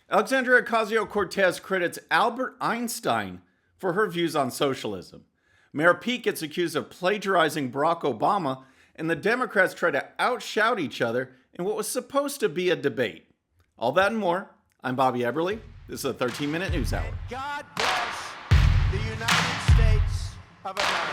Alexandria Ocasio-Cortez credits Albert Einstein for her views on socialism. Mayor Pete gets accused of plagiarizing Barack Obama, and the Democrats try to outshout each other in what was supposed to be a debate. All that and more. I'm Bobby Eberle. This is a 13-minute news hour. God bless the United States of America.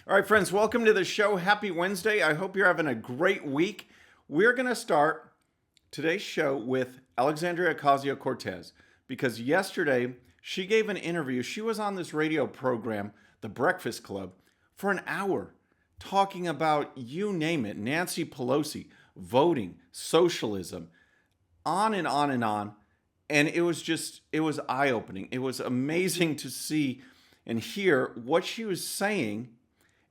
All right, friends, welcome to the show. Happy Wednesday. I hope you're having a great week. We're going to start today's show with Alexandria Ocasio-Cortez because yesterday she gave an interview. She was on this radio program, The Breakfast Club, for an hour talking about, you name it, Nancy Pelosi, voting, socialism, on and on and on. And it was eye-opening. It was amazing to see and hear what she was saying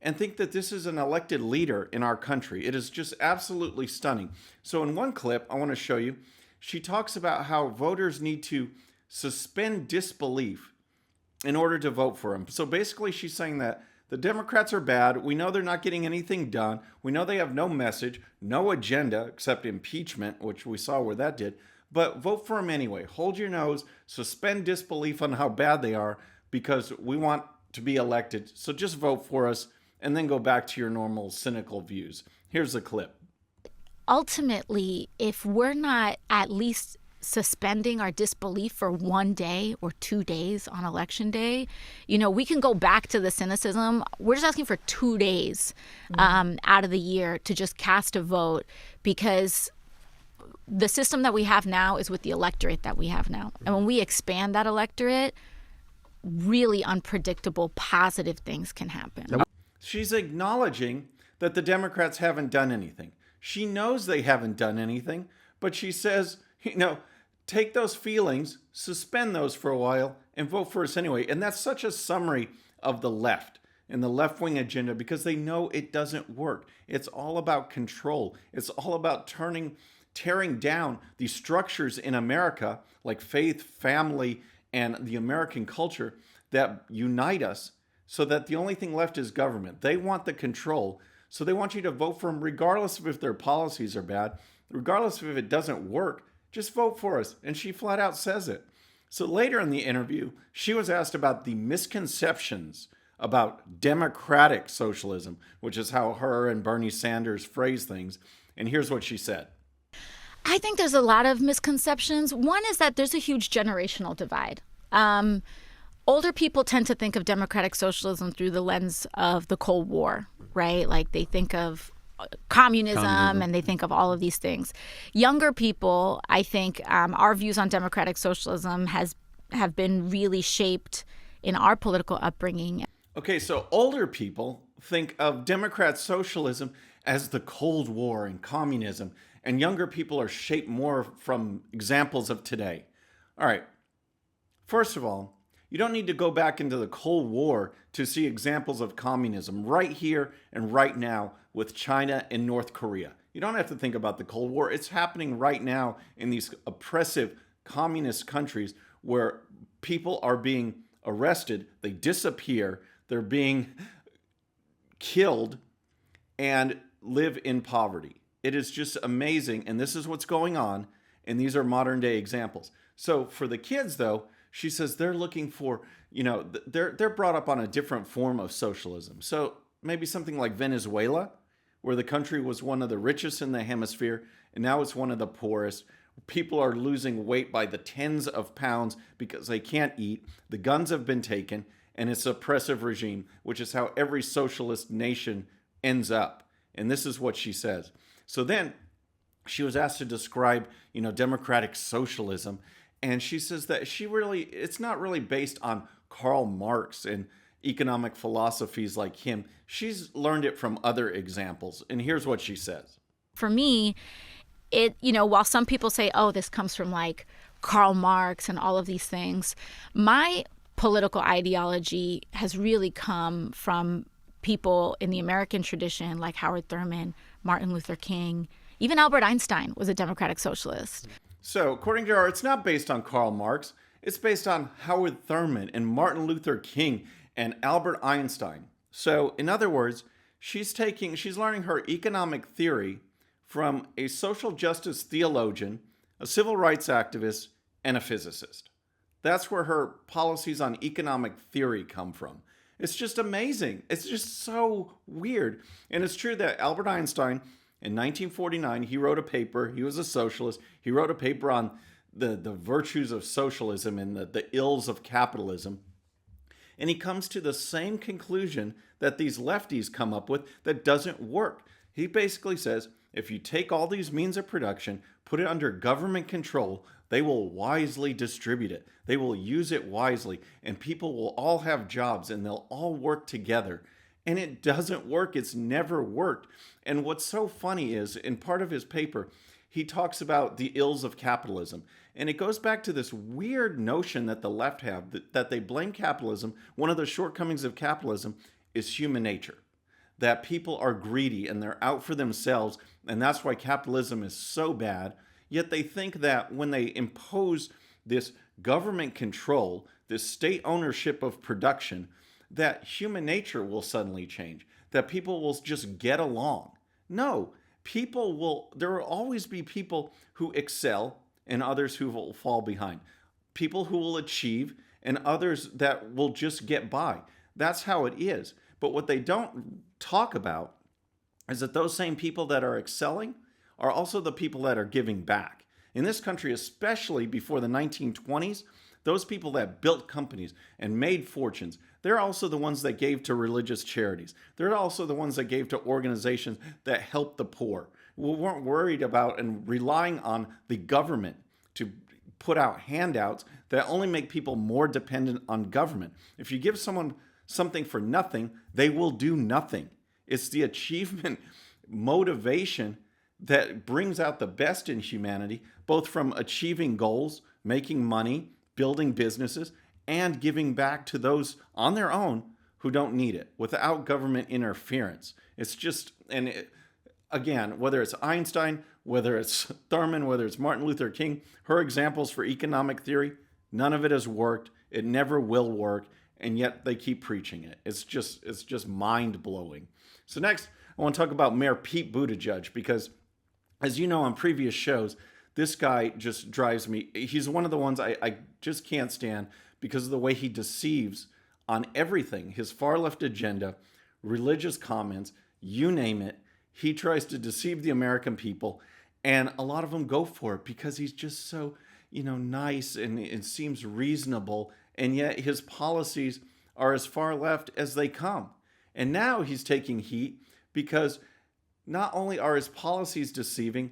and think that this is an elected leader in our country. It is just absolutely stunning. So in one clip, I want to show you, she talks about how voters need to suspend disbelief in order to vote for him. So basically she's saying that the Democrats are bad. We know they're not getting anything done. We know they have no message, no agenda except impeachment, which we saw where that did. But vote for them anyway. Hold your nose, suspend disbelief on how bad they are because we want to be elected. So just vote for us and then go back to your normal cynical views. Here's a clip. Ultimately, if we're not at least suspending our disbelief for 1 day or 2 days on election day, we can go back to the cynicism. We're just asking for 2 days out of the year to just cast a vote because the system that we have now is with the electorate that we have now. And when we expand that electorate, really unpredictable, positive things can happen. She's acknowledging that the Democrats haven't done anything. She knows they haven't done anything, but she says, take those feelings, suspend those for a while, and vote for us anyway. And that's such a summary of the left and the left-wing agenda because they know it doesn't work. It's all about control. It's all about tearing down the structures in America, like faith, family, and the American culture that unite us, so that the only thing left is government. They want the control, so they want you to vote for them regardless of if their policies are bad, regardless of if it doesn't work. Just vote for us. And she flat out says it. So later in the interview, she was asked about the misconceptions about democratic socialism, which is how her and Bernie Sanders phrase things. And here's what she said. I think there's a lot of misconceptions. One is that there's a huge generational divide. Older people tend to think of democratic socialism through the lens of the Cold War, right? Like they think of communism and they think of all of these things. Younger people, I think, our views on democratic socialism have been really shaped in our political upbringing. Okay, so older people think of democrat socialism as the Cold War and communism, and younger people are shaped more from examples of today. All right, first of all, you don't need to go back into the Cold War to see examples of communism right here and right now with China and North Korea. You don't have to think about the Cold War. It's happening right now in these oppressive communist countries where people are being arrested, they disappear, they're being killed, and live in poverty. It is just amazing, and this is what's going on, and these are modern day examples. So for the kids, though, she says they're looking for, they're brought up on a different form of socialism. So maybe something like Venezuela, where the country was one of the richest in the hemisphere, and now it's one of the poorest. People are losing weight by the tens of pounds because they can't eat. The guns have been taken, and it's an oppressive regime, which is how every socialist nation ends up. And this is what she says. So then she was asked to describe, democratic socialism. And she says that it's not really based on Karl Marx and economic philosophies like him. She's learned it from other examples. And here's what she says. For me, while some people say, oh, this comes from like Karl Marx and all of these things, my political ideology has really come from people in the American tradition like Howard Thurman, Martin Luther King, even Albert Einstein was a democratic socialist. So, according to her, it's not based on Karl Marx. It's based on Howard Thurman and Martin Luther King and Albert Einstein. So, in other words, she's learning her economic theory from a social justice theologian, a civil rights activist, and a physicist. That's where her policies on economic theory come from. It's just amazing. It's just so weird. And it's true that Albert Einstein, in 1949, he wrote a paper. He was a socialist. He wrote a paper on the virtues of socialism and the ills of capitalism. And he comes to the same conclusion that these lefties come up with that doesn't work. He basically says, if you take all these means of production, put it under government control, they will wisely distribute it. They will use it wisely, and people will all have jobs, and they'll all work together. And it doesn't work. It's never worked. And what's so funny is, in part of his paper, he talks about the ills of capitalism. And it goes back to this weird notion that the left have, that they blame capitalism. One of the shortcomings of capitalism is human nature, that people are greedy and they're out for themselves, and that's why capitalism is so bad. Yet they think that when they impose this government control, this state ownership of production, that human nature will suddenly change, that people will just get along. No, there will always be people who excel and others who will fall behind. People who will achieve and others that will just get by. That's how it is. But what they don't talk about is that those same people that are excelling are also the people that are giving back. In this country, especially before the 1920s, those people that built companies and made fortunes, they're also the ones that gave to religious charities. They're also the ones that gave to organizations that helped the poor. We weren't worried about and relying on the government to put out handouts that only make people more dependent on government. If you give someone something for nothing, they will do nothing. It's the achievement motivation that brings out the best in humanity, both from achieving goals, making money, building businesses, and giving back to those on their own who don't need it without government interference. It's just, again, whether it's Einstein, whether it's Thurman, whether it's Martin Luther King, her examples for economic theory, none of it has worked. It never will work. And yet they keep preaching it. It's just mind-blowing. So next, I want to talk about Mayor Pete Buttigieg, because as you know on previous shows, this guy just drives me. He's one of the ones I just can't stand because of the way he deceives on everything. His far left agenda, religious comments, you name it. He tries to deceive the American people, and a lot of them go for it because he's just so, nice and it seems reasonable, and yet his policies are as far left as they come. And now he's taking heat because not only are his policies deceiving,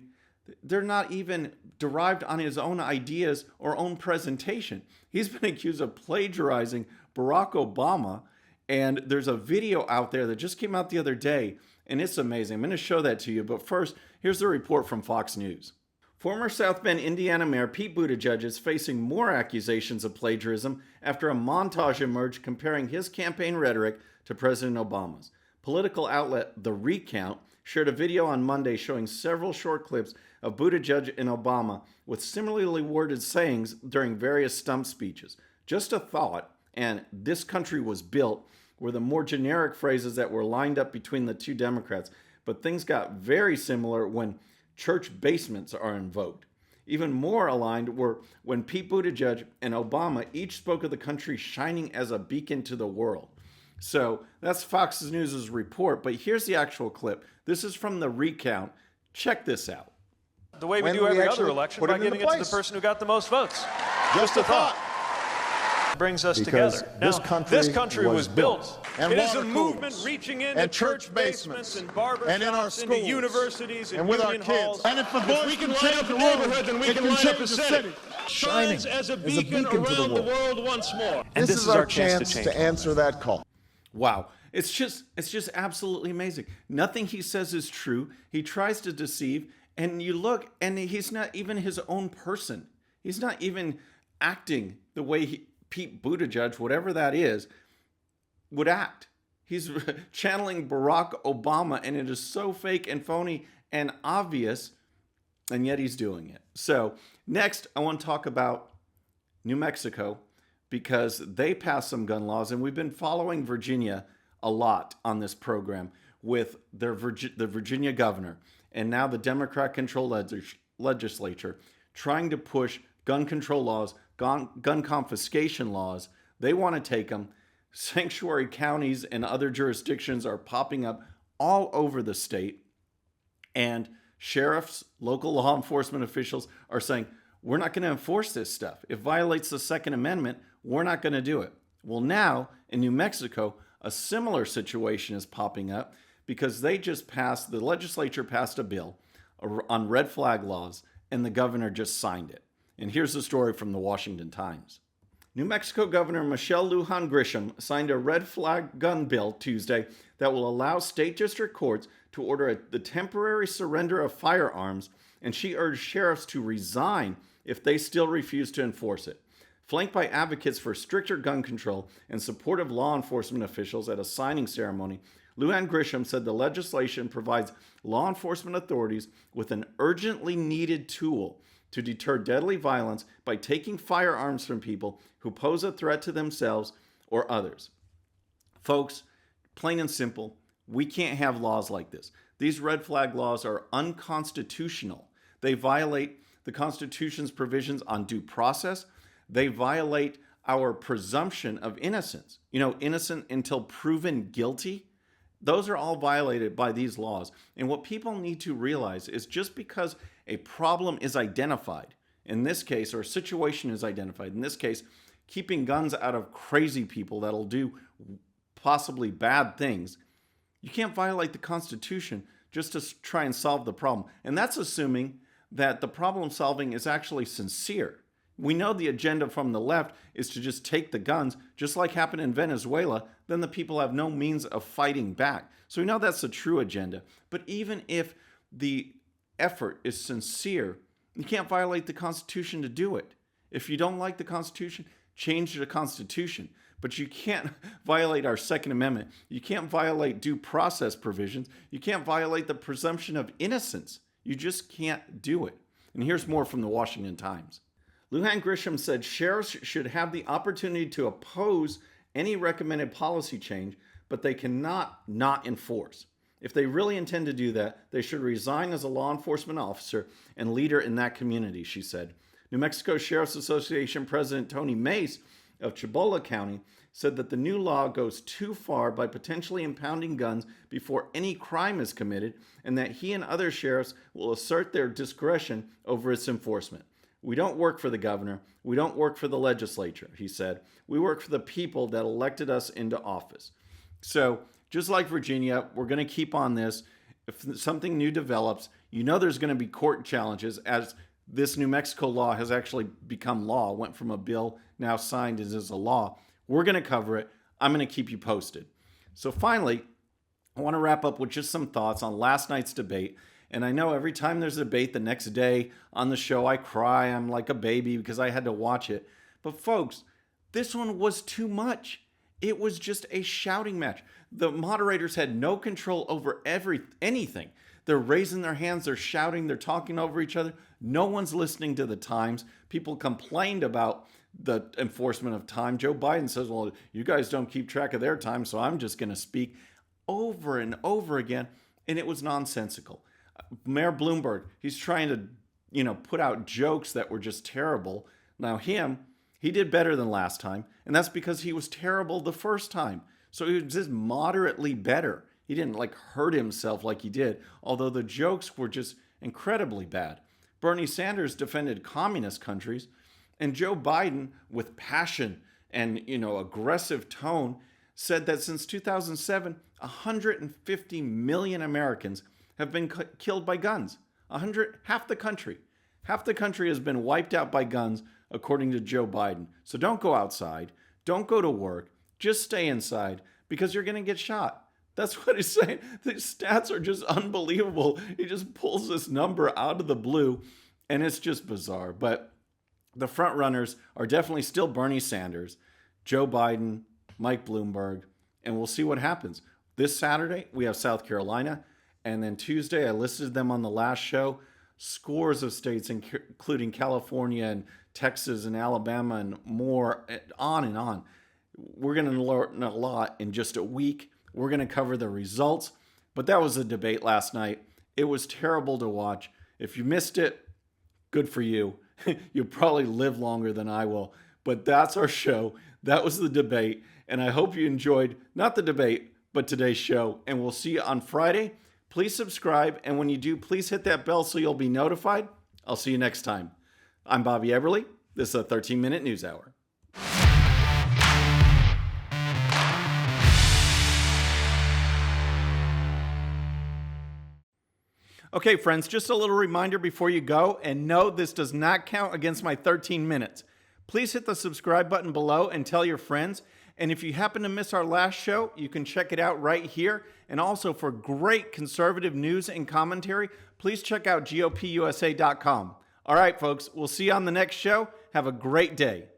they're not even derived on his own ideas or own presentation. He's been accused of plagiarizing Barack Obama, and there's a video out there that just came out the other day, and it's amazing. I'm going to show that to you, but first, here's the report from Fox News. Former South Bend, Indiana Mayor Pete Buttigieg is facing more accusations of plagiarism after a montage emerged comparing his campaign rhetoric to President Obama's. Political outlet The Recount shared a video on Monday showing several short clips of Buttigieg and Obama with similarly worded sayings during various stump speeches. Just a thought, and "this country was built" were the more generic phrases that were lined up between the two Democrats, but things got very similar when church basements are invoked. Even more aligned were when Pete Buttigieg and Obama each spoke of the country shining as a beacon to the world. So that's Fox News' report, but here's the actual clip. This is from The Recount. Check this out. The way we do every other election, by giving it to the person who got the most votes. Just a thought. Brings us Because together. this Now, country was built. And it is a water movement coolers, reaching into and church basements and barber and in our shops, into schools, universities and with our union kids. halls. And if the voice we can can light change up the a world, neighborhood, then we it can can light up change a the city. city. Shines as a beacon to the around the world. world once more. And this is our chance to answer that call. Wow. It's just absolutely amazing. Nothing he says is true. He tries to deceive, and you look, and he's not even his own person. He's not even acting the way Pete Buttigieg, whatever that is, would act. He's channeling Barack Obama, and it is so fake and phony and obvious, and yet he's doing it. So next, I want to talk about New Mexico, because they passed some gun laws, and we've been following Virginia a lot on this program, with the Virginia governor and now the Democrat-controlled legislature trying to push gun control laws, gun confiscation laws. They want to take them. Sanctuary counties and other jurisdictions are popping up all over the state. And sheriffs, local law enforcement officials are saying, we're not going to enforce this stuff. It violates the Second Amendment. We're not going to do it. Well, now in New Mexico, a similar situation is popping up because the legislature passed a bill on red flag laws, and the governor just signed it. And here's the story from the Washington Times. New Mexico Governor Michelle Lujan Grisham signed a red flag gun bill Tuesday that will allow state district courts to order the temporary surrender of firearms, and she urged sheriffs to resign if they still refuse to enforce it. Flanked by advocates for stricter gun control and supportive law enforcement officials at a signing ceremony, Lujan Grisham said the legislation provides law enforcement authorities with an urgently needed tool to deter deadly violence by taking firearms from people who pose a threat to themselves or others. Folks, plain and simple, we can't have laws like this. These red flag laws are unconstitutional. They violate the Constitution's provisions on due process. They violate our presumption of innocence. Innocent until proven guilty. Those are all violated by these laws. And what people need to realize is just because a problem is identified, in this case, or a situation is identified, in this case, keeping guns out of crazy people that'll do possibly bad things, you can't violate the Constitution just to try and solve the problem. And that's assuming that the problem solving is actually sincere. We know the agenda from the left is to just take the guns, just like happened in Venezuela. Then the people have no means of fighting back. So we know that's the true agenda. But even if the effort is sincere, you can't violate the Constitution to do it. If you don't like the Constitution, change the Constitution. But you can't violate our Second Amendment. You can't violate due process provisions. You can't violate the presumption of innocence. You just can't do it. And here's more from the Washington Times. Lujan Grisham said sheriffs should have the opportunity to oppose any recommended policy change, but they cannot not enforce. If they really intend to do that, they should resign as a law enforcement officer and leader in that community, she said. New Mexico Sheriff's Association President Tony Mace of Cibola County said that the new law goes too far by potentially impounding guns before any crime is committed, and that he and other sheriffs will assert their discretion over its enforcement. We don't work for the governor. We don't work for the legislature, he said. We work for the people that elected us into office. So just like Virginia, we're going to keep on this. If something new develops, there's going to be court challenges as this New Mexico law has actually become law, went from a bill now signed as a law. We're going to cover it. I'm going to keep you posted. So finally, I want to wrap up with just some thoughts on last night's debate. And I know every time there's a debate the next day on the show, I cry. I'm like a baby because I had to watch it. But folks, this one was too much. It was just a shouting match. The moderators had no control over anything. They're raising their hands, they're shouting, they're talking over each other. No one's listening to the times. People complained about the enforcement of time. Joe Biden says, well, you guys don't keep track of their time, so I'm just going to speak over and over again. And it was nonsensical. Mayor Bloomberg, he's trying to, put out jokes that were just terrible. Now he did better than last time, and that's because he was terrible the first time. So he was just moderately better. He didn't hurt himself like he did, although the jokes were just incredibly bad. Bernie Sanders defended communist countries, and Joe Biden, with passion and, aggressive tone, said that since 2007, 150 million Americans have been killed by guns. Half the country has been wiped out by guns, according to Joe Biden. So don't go outside. Don't go to work. Just stay inside because you're going to get shot. That's what he's saying. The stats are just unbelievable. He just pulls this number out of the blue, and it's just bizarre. But the front runners are definitely still Bernie Sanders, Joe Biden, Mike Bloomberg, and we'll see what happens. This Saturday, we have South Carolina, and then Tuesday, I listed them on the last show, scores of states, including California and Texas and Alabama and more, on and on. We're going to learn a lot in just a week. We're going to cover the results. But that was a debate last night. It was terrible to watch. If you missed it, good for you. You'll probably live longer than I will. But that's our show. That was the debate. And I hope you enjoyed, not the debate, but today's show. And we'll see you on Friday. Please subscribe. And when you do, please hit that bell so you'll be notified. I'll see you next time. I'm Bobby Everly. This is a 13-minute news hour. Okay, friends, just a little reminder before you go, and no, this does not count against my 13 minutes. Please hit the subscribe button below and tell your friends. And if you happen to miss our last show, you can check it out right here. And also for great conservative news and commentary, please check out GOPUSA.com. All right, folks, we'll see you on the next show. Have a great day.